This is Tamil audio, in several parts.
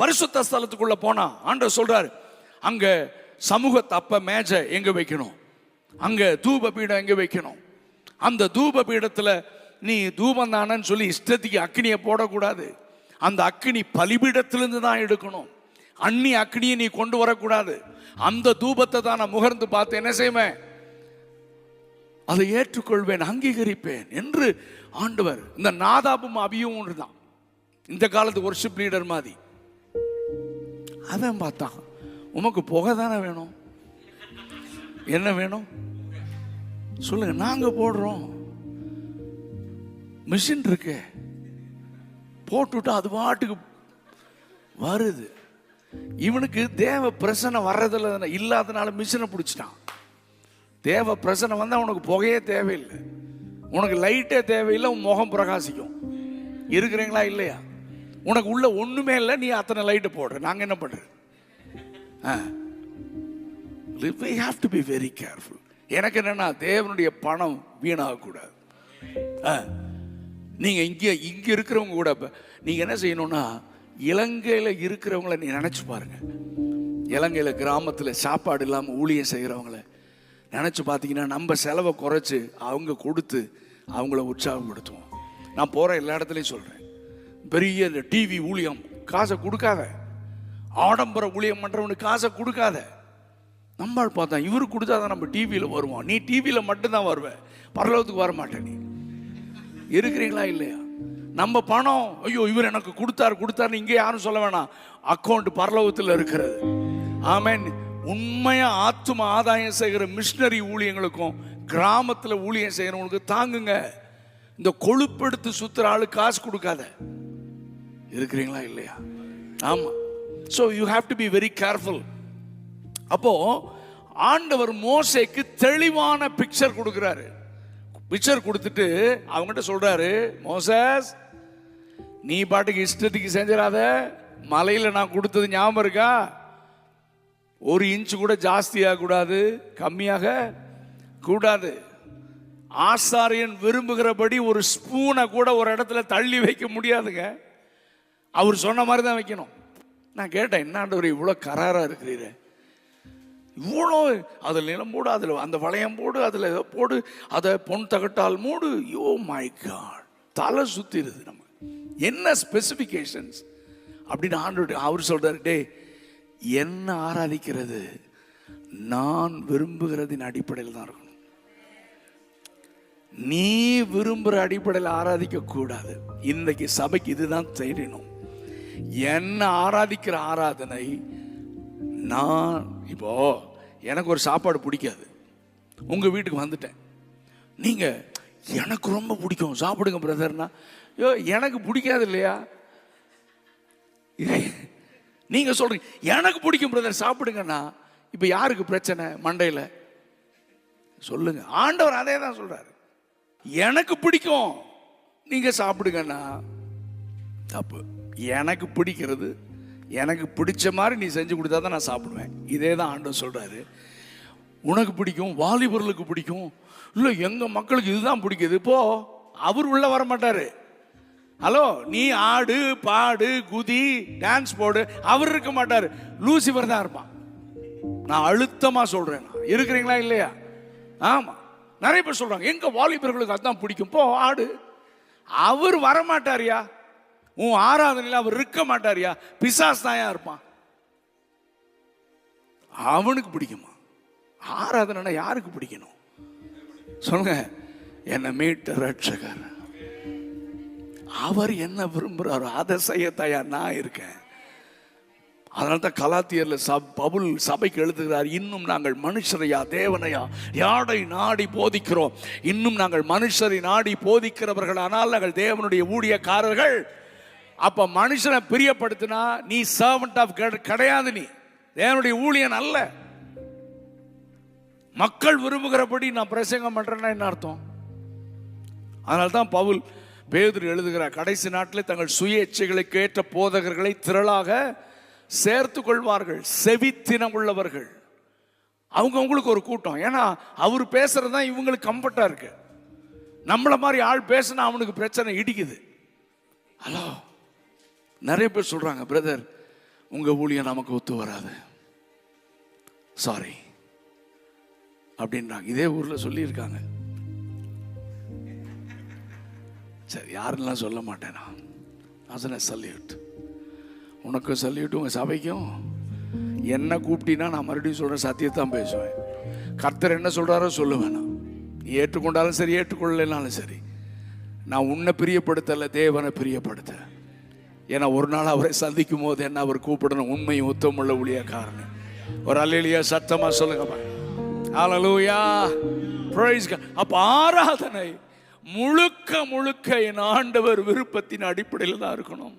பரிசுத்த ஸ்தலத்துக்குள்ள போனா ஆண்டவர் சொல்றாரு, அங்க சமூகத்தை அப்ப மேஜை எங்க வைக்கணும், அங்க தூப பீடம் எங்க வைக்கணும், அந்த தூப பீடத்துல நீ தூபம் தானன்னு சொல்லி இஷ்டத்துக்கு அக்னியை போடக்கூடாது. அந்த அக்னி பலிபீடத்திலிருந்து தான் எடுக்கணும். அன்னி அக்னியை நீ கொண்டு வரக்கூடாது. அந்த தூபத்தை தான் நான் முகர்ந்து பார்த்து என்ன செய்வேன், அதை ஏற்றுக்கொள்வேன், அங்கீகரிப்பேன் என்று ஆண்டவர். இந்த நாதாபும் அபியும் ஒன்று தான், இந்த காலத்து வொர்ஷிப் லீடர் மாதிரி. அவன் பார்த்தான், உமக்கு புகை தானே வேணும், என்ன வேணும் சொல்லுங்க, நாங்க போடுறோம், மிஷின் இருக்கு, போட்டுவிட்டா அது பாட்டுக்கு வருது. இவனுக்கு தேவ பிரசனை வர்றதில்ல, இல்லாதனால மிஷினை பிடிச்சிட்டான். தேவ பிரசனை வந்தா உனக்கு புகையே தேவையில்லை, உனக்கு லைட்டே தேவையில்லை, உன் முகம் பிரகாசிக்கும். இருக்கிறீங்களா இல்லையா? உனக்கு உள்ள ஒண்ணுமே இல்லை, நீ அத்தனை லைட்டு போடுற, நாங்க என்ன பண்றது? We have to be very careful. எனக்கு என்னன்னா, தேவனுடைய பணம் வீணாக கூடாது. நீங்க இங்க இருக்கிறவங்க கூட நீங்க என்ன செய்யணும்னா, இலங்கையில இருக்கிறவங்கள நீ நினைச்சு பாருங்க. இலங்கையில கிராமத்துல சாப்பாடு இல்லாம ஊழியம் செய்யறவங்கள நினைச்சு பார்த்தீங்கன்னா, நம்ம செலவை குறைச்சு அவங்க கொடுத்து அவங்கள உற்சாகப்படுத்துவோம். நான் போற எல்லா இடத்துலையும் சொல்றேன், பெரிய டிவி ஊழியம் காசை கொடுக்காத, ஆடம்பர ஊழியம் பண்றவனுக்கு காசை கொடுக்காத. நம்மால் பார்த்தா இவரு கொடுத்தாதான் நம்ம டிவியில் வருவோம். நீ டிவியில் மட்டும்தான் வருவ, பரலோகத்துக்கு வர மாட்டேன். நீ இருக்கிறீங்களா இல்லையா? நம்ம பணம், ஐயோ இவர் எனக்கு கொடுத்தாரு இங்கே யாரும் சொல்ல வேணாம், அக்கௌண்ட் பரலோகத்தில் இருக்கிறது. ஆமென். உண்மையா ஆத்தும ஆதாயம் செய்கிற மிஷினரி ஊழியங்களுக்கும் கிராமத்தில் ஊழியம் செய்யறவங்களுக்கு தாங்குங்க. இந்த கொழுப்பெடுத்து சுத்துற ஆளு காசு கொடுக்காத. இருக்கிறீங்களா இல்லையா? ஆமா. So you have to be very careful. அப்போ ஆண்டவர் மோசேக்கு தெளிவான பிக்சர் கொடுக்கிறாரு. பிக்சர் கொடுத்துட்டு அவங்ககிட்ட சொல்றாரு, மோசேஸ் நீ பாட்டுக்கு இஷ்டத்துக்கு செஞ்சிடாத, மலையில நான் கொடுத்தது ஞாபகம் இருக்கா? 1 இன்ச் கூட ஜாஸ்தியாக கூடாது, கம்மியாக கூடாது. ஆசாரியன் விரும்புகிறபடி ஒரு ஸ்பூனை கூட ஒரு இடத்துல தள்ளி வைக்க முடியாதுங்க. அவர் சொன்ன மாதிரி தான் வைக்கணும். நான் கேட்டேன், என்ன ஆண்டவர் இவ்வளோ கராரா இருக்கிறீர, இவ்வளோ அதில் நிலம் போடு, அதில் அந்த வளையம் போடு, அதில் போடு, அதை பொன் தகட்டால் மூடு. யோ மை காட், தலை சுத்திடுது. நம்ம என்ன ஸ்பெசிஃபிகேஷன்ஸ் அப்படின்னு ஆண்டவர் அவர் சொல்றாரு, டே என்ன ஆராதிக்கிறது நான் விரும்புகிறதின் அடிப்படையில் தான் இருக்கணும். நீ விரும்புகிற அடிப்படையில் ஆராதிக்க கூடாது. இன்னைக்கு சபைக்கு இதுதான் தெரியணும். என்ன ஆராதிக்கிற ஆராதனை. நான் இப்போ எனக்கு ஒரு சாப்பாடு பிடிக்காது, உங்க வீட்டுக்கு வந்துட்டேன், நீங்க எனக்கு ரொம்ப பிடிக்கும் சாப்பிடுங்க பிரதர்னா, யோ எனக்கு பிடிக்காது இல்லையா? நீங்க சொல்றீங்க எனக்கு பிடிக்கும் பிரதர் சாப்பிடுங்கன்னா, இப்ப யாருக்கு பிரச்சனை மண்டையில சொல்லுங்க? ஆண்டவர் அதே தான் சொல்றாரு, எனக்கு பிடிக்கும் நீங்க சாப்பிடுங்கன்னா தப்பு. எனக்கு பிடிக்கிறது, எனக்கு பிடிச்ச மாதிரி நீ செஞ்சு கொடுத்தா தான் நான் சாப்பிடுவேன். இதே தான் ஆண்டவர் சொல்றாரு. உனக்கு பிடிக்கும், வாலிபர்களுக்கு பிடிக்கும், இல்லை எங்க மக்களுக்கு இதுதான் பிடிக்குது, இப்போ அவர் உள்ள வர மாட்டாரு. ஹலோ, நீ ஆடு பாடு குதி டான்ஸ் போடு, அவர் இருக்க மாட்டாரு, லூசிபர் தான் இருப்பான். நான் அழுத்தமா சொல்றேன். இருக்கிறீங்களா இல்லையா? ஆமா. நிறைய பேர் சொல்றாங்க எங்க வாலிபர்களுக்கு அதுதான் பிடிக்கும், போ ஆடு. அவர் வரமாட்டாரியா, உன் ஆராதனையில் அவர் இருக்க மாட்டாரியா, பிசாஸ் தான் இருப்பான். அவனுக்கு பிடிக்குமா? ஆராதனை யாருக்கு பிடிக்கணும் சொல்லுங்க? என்ன மீட்ட ரட்சகர், அவர் என்ன விரும்புறாரோ அதை செய்ய தயார் நான் இருக்கேன். அதனால தான் கலாத்தியர்ல பவுல் சபைக்கு எழுதுகிறார், இன்னும் நாங்கள் மனுஷரையா தேவனையா யாரை நாடி போதிக்கிறோம்? இன்னும் நாங்கள் மனுஷரை நாடி போதிக்கிறவர்கள், ஆனால் நாங்கள் தேவனுடைய ஊழியக்காரர்கள். அப்ப மனுஷனை பிரியப்படுத்தினா நீ சர்வன்ட் ஆஃப் கிடையாது, நீ தேவனுடைய ஊழியன் அல்ல. மக்கள் விரும்புகிறபடி நான் பிரசங்கம் பண்றேன்னா என்ன அர்த்தம்? அதனால்தான் பவுல் பேதுரு எழுதுகிறார், கடைசி நாட்டில் தங்கள் சுய இச்சைகளுக்கு ஏற்ற போதகர்களை திரளாக சேர்த்து கொள்வார்கள், செவித்தினம் உள்ளவர்கள். அவங்களுக்கு ஒரு கூட்டம். ஏன்னா அவர் பேசுறதுதான் இவங்களுக்கு கம்ஃபர்ட்டா இருக்கு. நம்மள மாதிரி ஆள் பேசினா அவனுக்கு பிரச்சனை இடிக்குது. ஹலோ, நிறைய பேர் சொல்றாங்க, பிரதர் உங்கள் ஊழியம் நமக்கு ஒத்து வராது, சாரி அப்படின்றாங்க. இதே ஊரில் சொல்லியிருக்காங்க. சரி, யாருன்னெலாம் சொல்ல மாட்டேன். நான் சொன்னேன் சல்யூட், உனக்கும் சல்யூட், உங்கள் சபைக்கும். என்ன கூப்பிட்டீங்கன்னா நான் மறுபடியும் சொல்கிறேன், சத்தியத்தான் பேசுவேன். கர்த்தர் என்ன சொல்கிறாரோ சொல்லுவேன். நான் நீ ஏற்றுக்கொண்டாலும் சரி, ஏற்றுக்கொள்ளனாலும் சரி, நான் உன்னை பிரியப்படுத்தலை, தேவனை பிரியப்படுத்த. ஏன்னா ஒரு நாள் அவரை சந்திக்கும் போது என்ன அவர் கூப்பிடணும், உண்மையும் உத்தமுள்ள ஊழியக்காரன். ஒரு அல்லேலூயா சத்தமாக சொல்லுங்க. ஹல்லேலூயா, பிரைஸ் காட். அப்போ ஆராதனை முழுக்க முழுக்க என் ஆண்டவர் விருப்பத்தின் அடிப்படையில் தான் இருக்கணும்.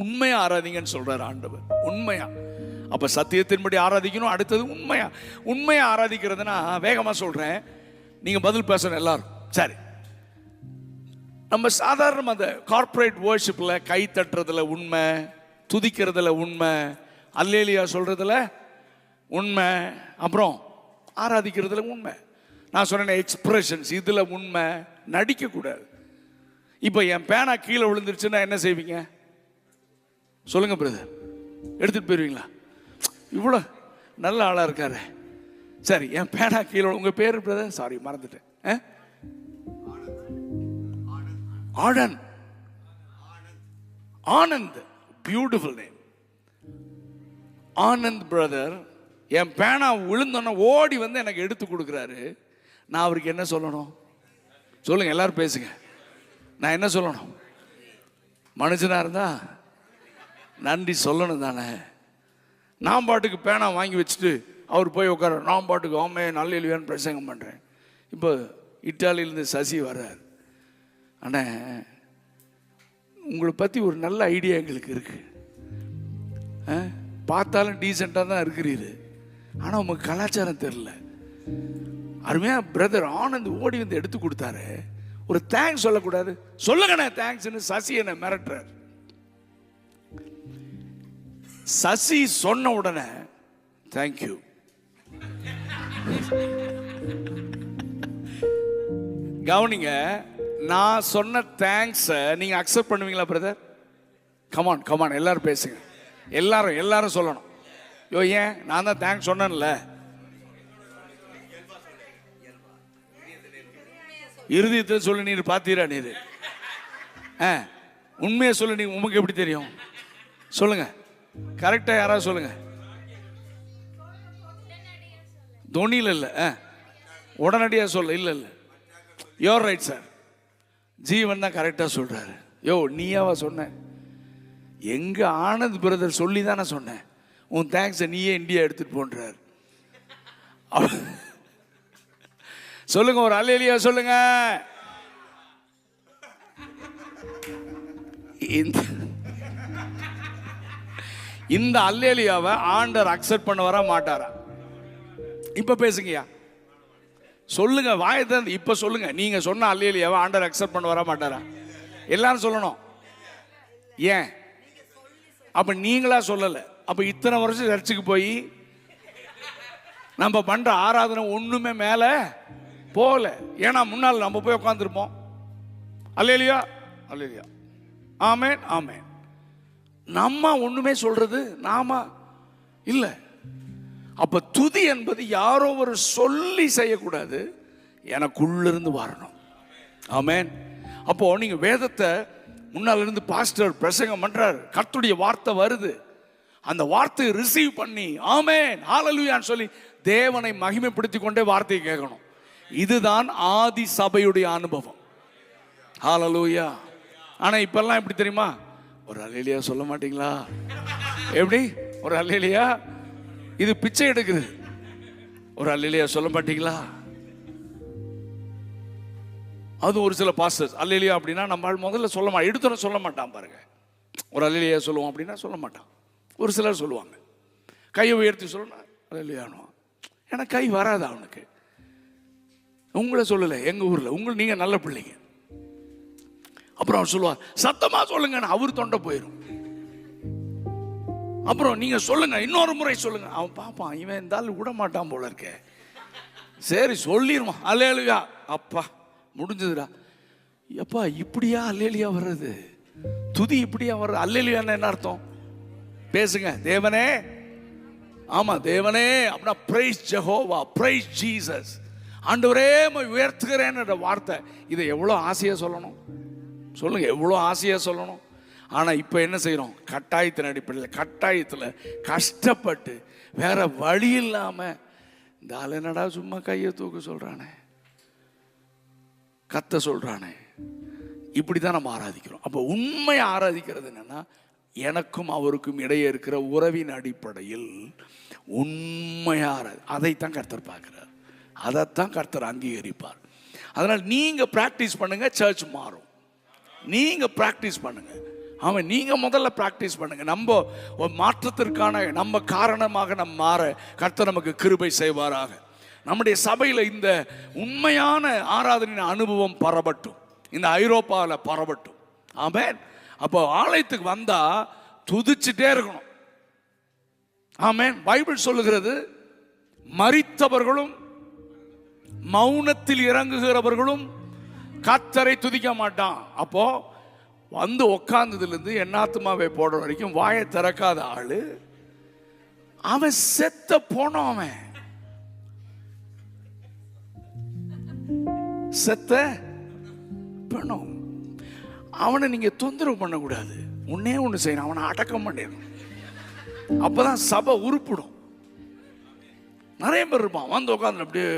உண்மையா ஆராதிங்கன்னு சொல்றாரு ஆண்டவர். உண்மையா. அப்ப சத்தியத்தின்படி ஆராதிக்கணும். அடுத்தது உண்மையா. உண்மையா ஆராதிக்கிறதுனா வேகமா சொல்றேன், நீங்க பதில் பேசணும் எல்லாரும். சரி, நம்ம சாதாரண அந்த கார்ப்பரேட் வர்ஷிப்ல கை தட்டுறதுல உண்மை, துதிக்கிறதுல உண்மை, அல்லேலியா சொல்றதுல உண்மை, அப்புறம் ஆராதிக்கிறதுல உண்மை. நான் சொன்னேன் எக்ஸ்பிரஷன்ஸ், இதுல உண்மை. நடிக்க கூடாது. இப்போ என் பேனா கீழே விழுந்துருச்சுன்னா என்ன செய்வீங்க சொல்லுங்க பிரதர்? எடுத்துட்டு போயிருவீங்களா? இவ்வளோ நல்ல ஆளா இருக்காரு. சரி, என் பேனா கீழே, உங்க பேரு பிரதர்? சாரி மறந்துட்டேன். Anand. Anand, beautiful name. Anand brother என் பேனா விழுந்தோன்னா ஓடி வந்து எனக்கு எடுத்து கொடுக்குறாரு. நான் அவருக்கு என்ன சொல்லணும் சொல்லுங்க? எல்லாரும் பேசுங்க. நான் என்ன சொல்லணும்? மனுஷனா இருந்தா நன்றி சொல்லணும் தானே. நான் பாட்டுக்கு பேனா வாங்கி வச்சுட்டு அவர் போய் உட்கார, நான் பாட்டுக்கு ஆமே நல்ல இல்லையான்னு பிரசங்கம் பண்ணுறேன். இப்போ இட்டாலியிலேருந்து சசி வர்றார். ஆனால் உங்களை பற்றி ஒரு நல்ல ஐடியா எங்களுக்கு இருக்கு. பார்த்தாலும் டீசெண்டாக தான் இருக்கிறீரு, ஆனால் உங்களுக்கு கலாச்சாரம் தெரில. அருமையாக பிரதர் ஆனந்த் ஓடி வந்து எடுத்து கொடுத்தாரு. ஒரு தேங்க்ஸ் சொல்லக்கூடாது? சொல்லுங்கண்ணே தேங்க்ஸ்ன்னு சசி என்ன மிரட்டுறார். சசி சொன்ன உடனே தேங்க்யூ. கவனிங்க, நான் சொன்ன தேங்க்ஸை நீங்க அக்செப்ட் பண்ணுவீங்களா பிரதர்? கமான் கமான், எல்லாரும் பேசுங்க. எல்லாரும் சொல்லணும். யோ, ஏன் நான் தான் தேங்க்ஸ் சொன்னேன்ல. இறுதியத்தில் சொல்லு, நீர் பார்த்தீரா? நீர் உண்மையை சொல்லு. நீ உமக்கு எப்படி தெரியும்? சொல்லுங்க கரெக்டா, யாராவது சொல்லுங்க. தொனியில் இல்லை, உடனடியாக சொல்ல. இல்லை யோர் ரைட் சார். ஜீவன் தான் கரெக்டாக சொல்றாரு. யோ, நீயாவா சொன்ன? எங்க ஆனந்த் பிரதர் சொல்லி தானே சொன்னேன். உன் தேங்க்ஸை நீயே இந்தியா எடுத்துட்டு போன்றார். சொல்லுங்க, ஒரு அல்லேலூயா சொல்லுங்க. இந்த அல்லேலூயாவை ஆண்டவர் அக்செப்ட் பண்ண வர மாட்டாரா? இப்ப பேசுங்கயா, சொல்லுங்க, வாயத்தை இப்ப சொல்லுங்க. நீங்க சொன்ன அல்லேலூயாவை ஆண்டவர் அக்செப்ட் பண்ண வர மாட்டாரா? எல்லாரும் சொல்லணும். ஏன்? அப்ப நீங்களா சொல்லல. அப்ப இத்தனை வருஷம் சர்ச்சுக்கு போய் நம்ம பண்ற ஆராதனை ஒண்ணுமே மேல போகல. ஏன்னா முன்னால் நம்ம போய் உட்காந்துருப்போம். அல்லேலூயா அல்லேலூயா, ஆமென் ஆமென். நம்ம ஒண்ணுமே சொல்றது நாம இல்ல. அப்ப துதி என்பது யாரோ ஒரு சொல்லி செய்யக்கூடாது, எனக்குள்ளிருந்து வரணும். ஆமென். அப்போ நீங்க வேதத்தை முன்னால இருந்து பாஸ்டர் பிரசங்கம் பண்றாரு, கர்த்தருடைய வார்த்தை வருது, அந்த வார்த்தையை ரிசீவ் பண்ணி ஆமென் ஹல்லேலூயான்னு சொல்லி தேவனை மகிமைப்படுத்தி கொண்டே வார்த்தையை கேட்கணும். இதுதான் ஆதி சபையுடைய அனுபவம். ஹல்லேலூயா. ஆனா இப்பெல்லாம் எப்படி தெரியுமா? ஒரு அல்லேலூயா சொல்ல மாட்டீங்களா? எப்படி ஒரு அல்லேலூயா? இது பிச்சை எடுக்குது. ஒரு அல்லேலூயா சொல்ல மாட்டீங்களா? அது ஒரு சில பாஸ்டர்ஸ் அல்லேலூயா அப்படின்னா நம்ம முதல்ல சொல்ல மாட்டோம், எடுத்தோன்னு சொல்ல மாட்டான் பாருங்க. ஒரு அல்லேலூயா சொல்லுவோம் அப்படின்னா சொல்ல மாட்டான். ஒரு சிலர் சொல்லுவாங்க, கையை உயர்த்தி சொல்லணும் அல்லேலூயானுவான். ஏன்னா கை வராது அவனுக்கு. உங்களை சொல்லலை, எங்க ஊர்ல நீங்க நல்ல பிள்ளைங்க. அப்புறம் அவர் சொல்லுவார், சத்தமா சொல்லுங்க, அவர் தொண்டை போயிடும். அப்புறம் நீங்க சொல்லுங்க, இன்னொரு முறை சொல்லுங்க. அவன் பாப்பான், இவன் இருந்தாலும் விட மாட்டான் போல இருக்க. சரி சொல்லிடுவான் அல்லேலூயா. அப்பா முடிஞ்சதுடா. எப்பா இப்படியா அல்லேலூயா வர்றது? துதி இப்படியா வர்றது? அல்லேலூயான்னு என்ன அர்த்தம்? பேசுங்க. தேவனே, ஆமா தேவனே அப்படின்னா பிரைஸ் ஜெகோவா, பிரைஸ் ஜீசஸ். ஆண்டவரே உயர்த்துகிறேன் என்ற வார்த்தை, இதை எவ்வளோ ஆசையா சொல்லணும் சொல்லுங்க, எவ்வளோ ஆசையா சொல்லணும். ஆனா இப்ப என்ன செய்யறோம்? கட்டாயத்தின் அடிப்படையில், கட்டாயத்தில் கஷ்டப்பட்டு வேற வழி இல்லாம, இந்த ஆள் என்னடா சும்மா கையை தூக்க சொல்றானே, கத்த சொல்றானே, இப்படிதான் நம்ம ஆராதிக்கிறோம். அப்ப உண்மை ஆராதிக்கிறது என்னன்னா, எனக்கும் அவருக்கும் இடையே இருக்கிற உறவின் அடிப்படையில் உண்மையாக அதைத்தான் கர்த்தர் பார்க்கிறார், அதைத்தான் கர்த்தர் அங்கீகரிப்பார். அதனால் நீங்க பிராக்டிஸ் பண்ணுங்க, சர்ச் மாறும். நீங்க பிராக்டிஸ் பண்ணுங்க. ஆமாம், நீங்க முதல்ல பிராக்டிஸ் பண்ணுங்க. நம்ம ஒரு மாற்றத்திற்கான நம்ம காரணமாக நம்ம மாற கர்த்தர் நமக்கு கிருபை செய்வாராக. நம்முடைய சபையில் இந்த உண்மையான ஆராதனையின் அனுபவம் பரவட்டும், இந்த ஐரோப்பாவில் பரவட்டும். ஆமென். அப்போ ஆலயத்துக்கு வந்தா துதிச்சுட்டே இருக்கணும். ஆமென். பைபிள் சொல்லுகிறது, மரித்தவர்களும் மௌனத்தில் இறங்குகிறவர்களும் கர்த்தரை துதிக்க மாட்டான். அப்போ வந்து உக்காந்ததுல இருந்து என்னாத்துமாவை போடுற வரைக்கும் வாயை திறக்காத ஆளு, அவன் செத்த போனவன், செத்த பணம். அவனை நீங்க தொந்தரவு பண்ணக்கூடாது. ஒன்னே ஒண்ணு செய்யணும், அவனை அடக்கம் பண்ணிடணும். அப்பதான் சபை உருப்பிடும். நிறைய பேர் இருப்பான், வந்து உட்காந்து அப்படியே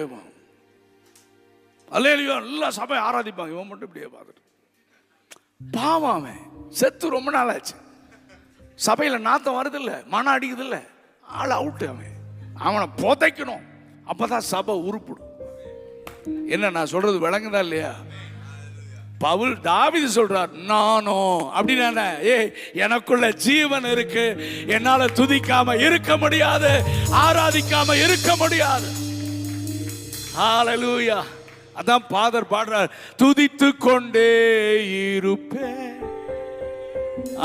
அல்லேலூயா எல்லாம் சபை ஆராதிப்பாங்க, இவன் மட்டும் இப்படியே பார்த்துட்டு. பாவம், அவன் செத்து ரொம்ப நாள் ஆச்சு. சபையில நாத்தம் வருது இல்ல, மனம் அடிக்குது இல்ல, ஆள் அவுட்டு. அவனை புதைக்கணும், அப்பதான் சபை உருப்பிடும். என்ன நான் சொல்றது விளங்குதா இல்லையா? பவுல் தாவீது சொல்றார், நானும் அப்படின்னா, எனக்குள்ள ஜீவன் இருக்கு, என்னால துதிக்காம இருக்க முடியாது, ஆராதிக்காம இருக்க முடியாது. ஹல்லேலூயா. அதான் ஃபாதர் பாடுறார், துதித்து கொண்டே இருப்பேன்.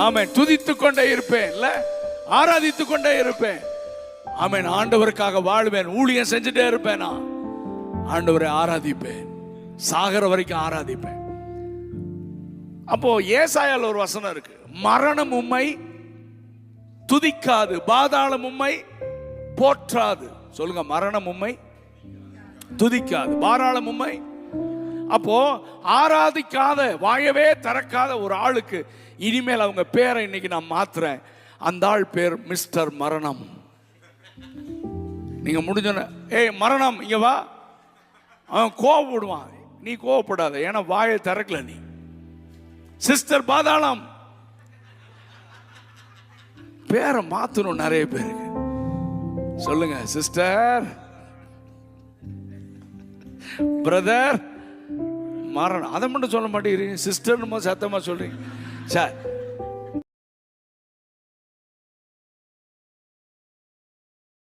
ஆமென். துதித்து கொண்டே இருப்பேன் இல்ல, ஆராதித்து கொண்டே இருப்பேன். ஆமென். ஆண்டவருக்காக வாழ்வேன், ஊழியம் செஞ்சுட்டே இருப்பேன். நான் ஆண்டவரை ஆராதிப்பேன், சாகர வரைக்கும் ஆராதிப்பேன். அப்போ ஏசாயால ஒரு வசனம் இருக்கு, மரணம் உம்மை துதிக்காது, பாதாளம் உம்மை போற்றாது. சொல்லுங்க, மரணம் உம்மை துதிக்காது, பாதாளம் உம்மை. அப்போ ஆராதிக்காத, வாயவே திறக்காத ஒரு ஆளுக்கு இனிமேல் அவங்க பேரை இன்னைக்கு நான் மாத்துறேன். அந்த ஆள் பேர் மிஸ்டர் மரணம். நீங்க முடிஞ்சோன்னு, ஏய் மரணம் இங்க வா, அவன் கோவப்படுவான். நீ கோவப்படாத, ஏன்னா வாயை திறக்கல நீ. சிஸ்டர் பாதாளம், பேரை மாத்தணும் நிறைய பேருக்கு. சொல்லுங்க, சிஸ்டர், பிரதர், மரணம். அதை மட்டும் சொல்ல மாட்டேங்கிறீங்க, சிஸ்டர் சத்தமா சொல்றீங்க. சார்